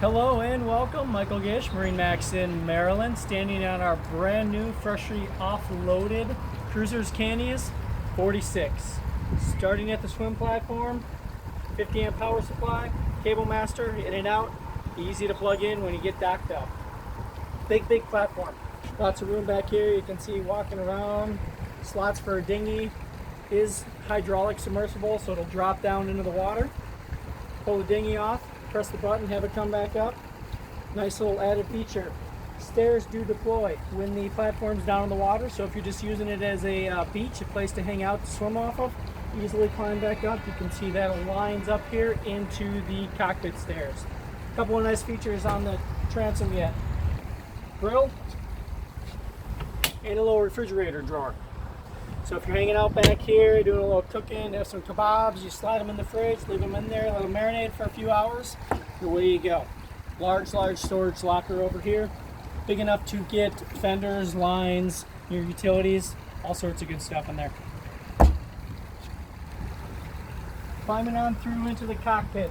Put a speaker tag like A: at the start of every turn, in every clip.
A: Hello and welcome, Michael Gish, MarineMax in Maryland, standing on our brand new, freshly offloaded cruiser's Cantius 46. Starting at the swim platform, 50 amp power supply, cable master, in and out, easy to plug in when you get docked up. Big platform. Lots of room back here. You can see walking around, slots for a dinghy. Is hydraulic submersible, so it'll drop down into the water. Pull the dinghy off, press the button, have it come back up. Nice little added feature. Stairs do deploy when the platform's down in the water, so if you're just using it as a beach, a place to hang out, to swim off of, easily climb back up. You can see that it lines up here into the cockpit stairs. A couple of nice features on the transom yet. Grill and a little refrigerator drawer. So if you're hanging out back here, doing a little cooking, have some kebabs, you slide them in the fridge, leave them in there, let them marinate for a few hours, and away you go. Large storage locker over here. Big enough to get fenders, lines, your utilities, all sorts of good stuff in there. Climbing on through into the cockpit.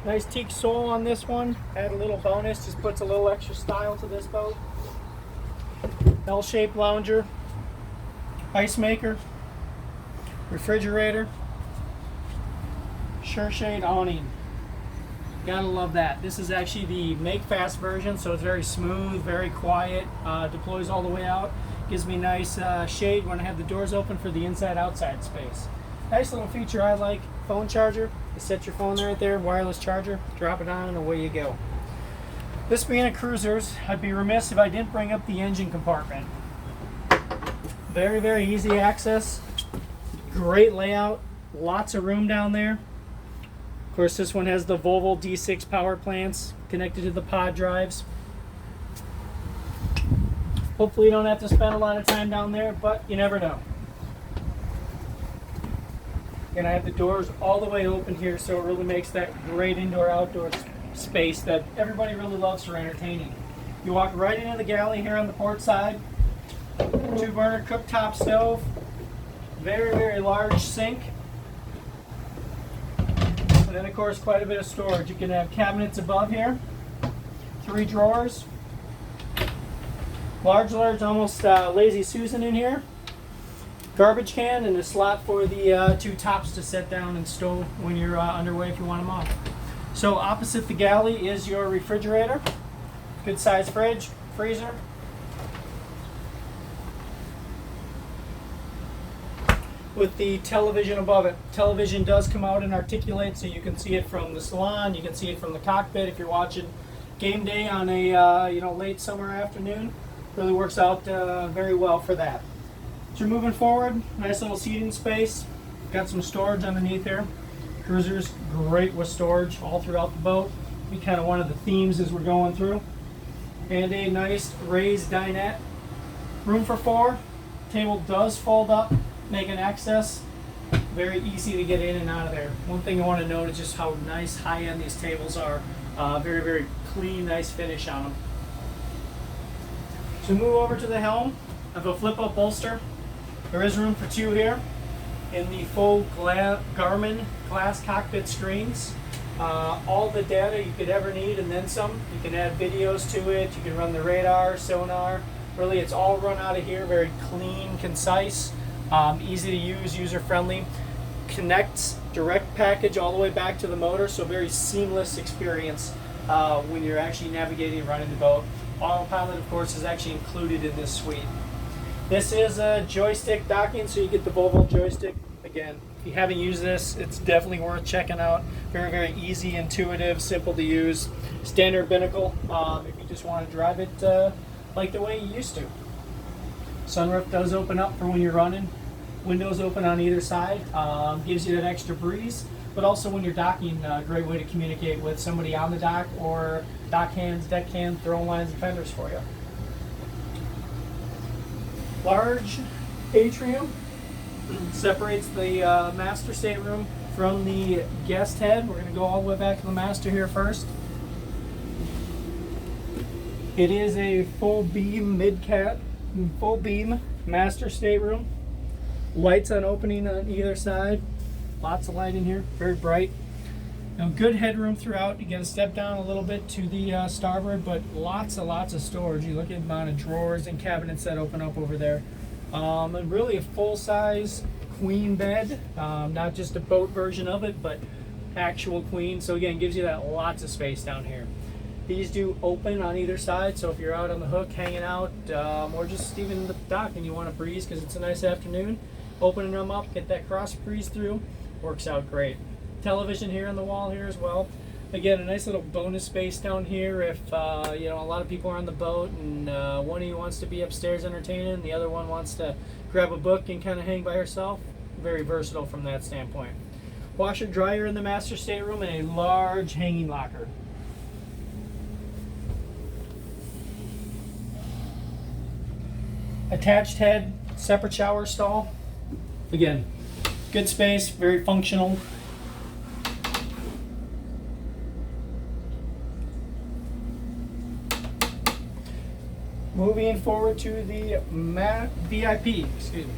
A: Nice teak sole on this one. Add a little bonus, just puts a little extra style to this boat. L-shaped lounger. Ice maker, refrigerator, sure shade awning. Gotta love that. This is actually the make fast version, so it's very smooth, very quiet, deploys all the way out. Gives me nice shade when I have the doors open for the inside-outside space. Nice little feature I like, phone charger. You set your phone right there, wireless charger, drop it on and away you go. This being a cruiser's, I'd be remiss if I didn't bring up the engine compartment. Very easy access, great layout, lots of room down there. Of course, this one has the Volvo D6 power plants connected to the pod drives. Hopefully you don't have to spend a lot of time down there, but you never know. And I have the doors all the way open here, so it really makes that great indoor-outdoor space that everybody really loves for entertaining. You walk right into the galley here on the port side. 2-burner cooktop stove, very large sink, and then of course quite a bit of storage. You can have cabinets above here, 3 drawers, large almost lazy Susan in here, garbage can, and a slot for the 2 tops to set down and stow when you're underway if you want them off. So opposite the galley is your refrigerator, good size fridge, freezer. With the television above it. Television does come out and articulate, so you can see it from the salon, you can see it from the cockpit if you're watching game day on a late summer afternoon. Really works out very well for that. So you're moving forward, nice little seating space. Got some storage underneath here. Cruisers, great with storage all throughout the boat. Be kind of one of the themes as we're going through. And a nice raised dinette. Room for 4. Table does fold up. Making access very easy to get in and out of there. One thing I want to note is just how nice high-end these tables are. Very clean, nice finish on them. So move over to the helm. I have a flip-up bolster. There is room for 2 here. In the full Garmin glass cockpit screens. All the data you could ever need and then some. You can add videos to it. You can run the radar, sonar. Really, it's all run out of here. Very clean, concise. Easy to use, user-friendly. Connects direct package all the way back to the motor, so very seamless experience when you're actually navigating and running the boat. Autopilot, of course, is actually included in this suite. This is a joystick docking, so you get the Volvo joystick. Again, if you haven't used this, it's definitely worth checking out. Very easy, intuitive, simple to use. Standard binnacle if you just want to drive it like the way you used to. Sunroof does open up for when you're running. Windows open on either side. Gives you that extra breeze. But also when you're docking, a great way to communicate with somebody on the dock or dock hands, deck hands, throwing lines and fenders for you. Large atrium. Separates the master stateroom from the guest head. We're going to go all the way back to the master here first. It is a full beam full beam master stateroom. Lights on opening on either side. Lots of light in here, very bright. Now, good headroom throughout. You got to step down a little bit to the starboard, but lots of storage. You look at the amount of drawers and cabinets that open up over there. And really a full-size queen bed, not just a boat version of it, but actual queen. So again, gives you that lots of space down here. These do open on either side, so if you're out on the hook hanging out, or just even in the dock and you want to breeze because it's a nice afternoon, opening them up, get that cross breeze through, works out great. Television here on the wall here as well. Again, a nice little bonus space down here if you know, a lot of people are on the boat and one of you wants to be upstairs entertaining and the other one wants to grab a book and kind of hang by herself. Very versatile from that standpoint. Washer dryer in the master stateroom and a large hanging locker. Attached head, separate shower stall. Again, good space, very functional. Moving forward to the VIP, excuse me.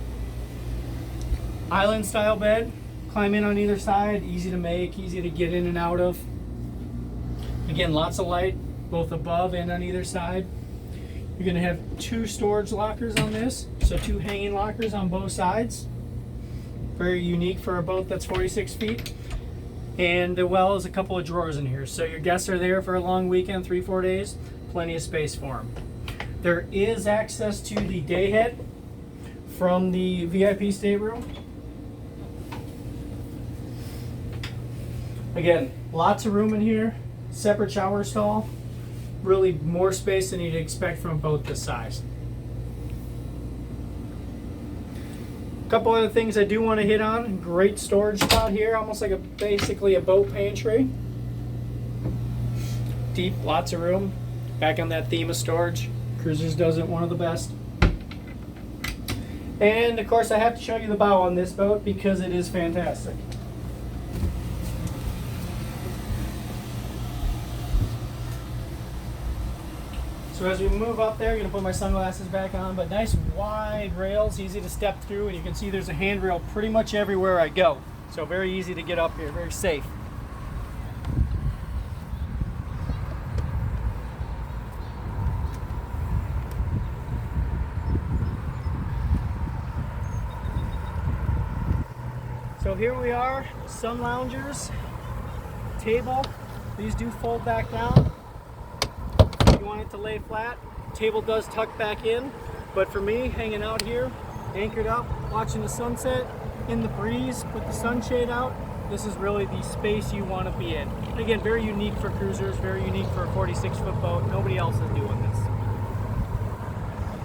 A: Island style bed, climb in on either side, easy to make, easy to get in and out of. Again, lots of light, both above and on either side. You're gonna have 2 storage lockers on this, so 2 hanging lockers on both sides. Very unique for a boat that's 46 feet. And as well as a couple of drawers in here. So your guests are there for a long weekend, 3-4 days, plenty of space for them. There is access to the day head from the VIP stateroom. Again, lots of room in here, separate shower stall, really more space than you'd expect from a boat this size. A couple other things I do want to hit on. Great storage spot here, almost like basically a boat pantry. Deep, lots of room. Back on that theme of storage. Cruisers does it one of the best. And of course I have to show you the bow on this boat because it is fantastic. So as we move up there, I'm going to put my sunglasses back on, but nice wide rails, easy to step through, and you can see there's a handrail pretty much everywhere I go. So very easy to get up here, very safe. So here we are, sun loungers, table. These do fold back down. If you want it to lay flat, table does tuck back in. But for me, hanging out here, anchored up, watching the sunset, in the breeze with the sunshade out, this is really the space you want to be in. And again, very unique for cruisers, very unique for a 46-foot boat. Nobody else is doing this.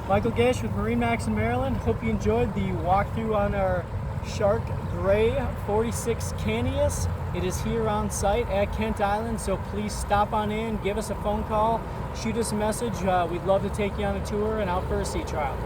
A: Michael Gish with MarineMax in Maryland. Hope you enjoyed the walkthrough on our Shark Gray 46 Cantius. It is here on site at Kent Island, so please stop on in, give us a phone call, shoot us a message. We'd love to take you on a tour and out for a sea trial.